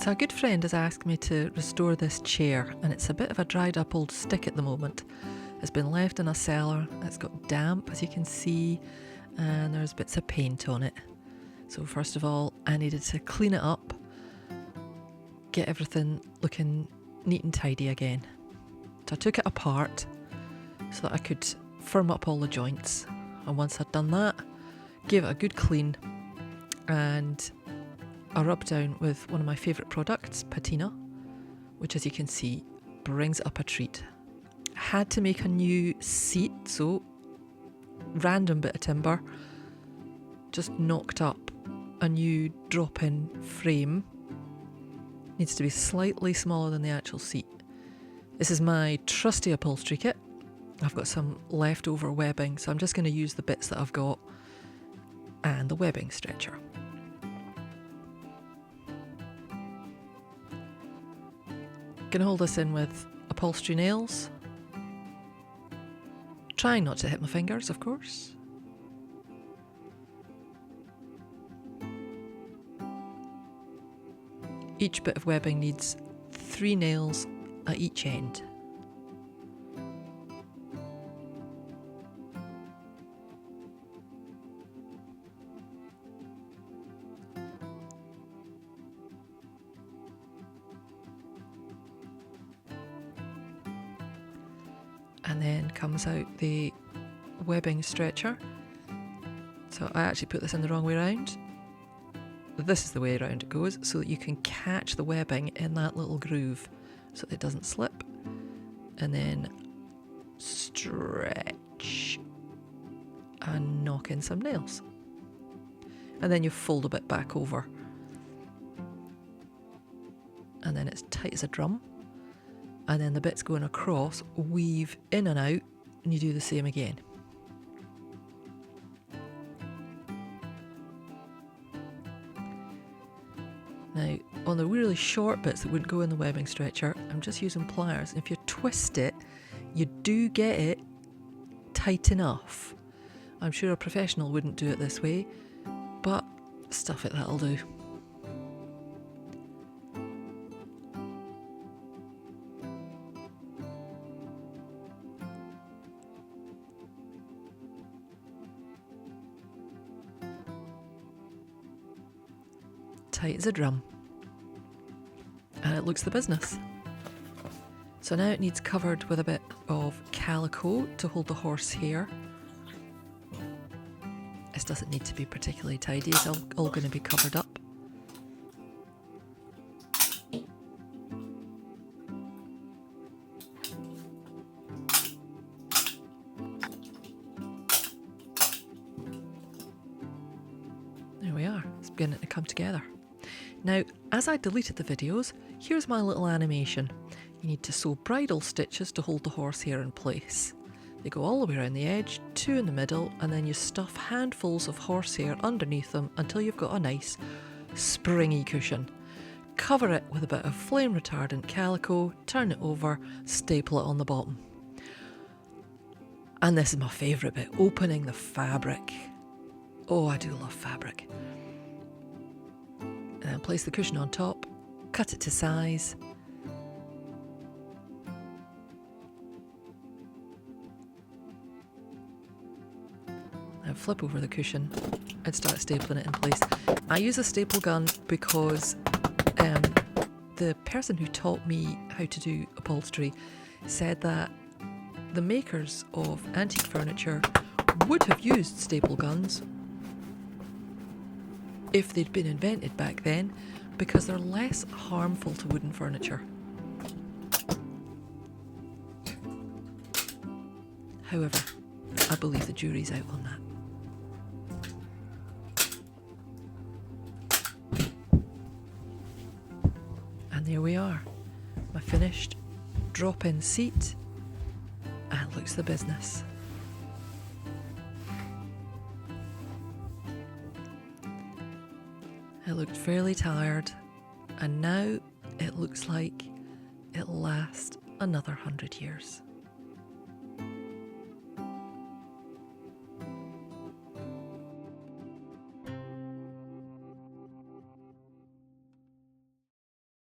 So a good friend has asked me to restore this chair, and it's a bit of a dried up old stick at the moment. It's been left in a cellar, it's got damp as you can see, and there's bits of paint on it. So first of all, I needed to clean it up, get everything looking neat and tidy again. So I took it apart so that I could firm up all the joints, and once I'd done that, gave it a good clean, and I rubbed down with one of my favourite products, patina, which as you can see brings it up a treat. Had to make a new seat, so random bit of timber, just knocked up a new drop-in frame. Needs to be slightly smaller than the actual seat. This is my trusty upholstery kit. I've got some leftover webbing, so I'm just going to use the bits that I've got and the webbing stretcher. Going to hold this in with upholstery nails. Trying not to hit my fingers, of course. Each bit of webbing needs 3 nails at each end. And then comes out the webbing stretcher. So I actually put this in the wrong way around. This is the way around it goes, so that you can catch the webbing in that little groove so that it doesn't slip. And then stretch and knock in some nails. And then you fold a bit back over. And then it's tight as a drum. And then the bits going across, weave in and out, and you do the same again. Now, on the really short bits that wouldn't go in the webbing stretcher, I'm just using pliers. And if you twist it, you do get it tight enough. I'm sure a professional wouldn't do it this way, but stuff it, that'll do. Tight as a drum, and it looks the business. So now it needs covered with a bit of calico to hold the horsehair. This doesn't need to be particularly tidy, it's all going to be covered up. There we are, it's beginning to come together. Now, as I deleted the videos, here's my little animation. You need to sew bridle stitches to hold the horsehair in place. They go all the way around the edge, 2 in the middle, and then you stuff handfuls of horsehair underneath them until you've got a nice springy cushion. Cover it with a bit of flame retardant calico, turn it over, staple it on the bottom. And this is my favourite bit, opening the fabric. Oh, I do love fabric. And then place the cushion on top, cut it to size. And flip over the cushion and start stapling it in place. I use a staple gun because the person who taught me how to do upholstery said that the makers of antique furniture would have used staple guns if they'd been invented back then, because they're less harmful to wooden furniture. However, I believe the jury's out on that. And there we are, my finished drop-in seat, and it looks the business. It looked fairly tired, and now it looks like it'll last another 100 years.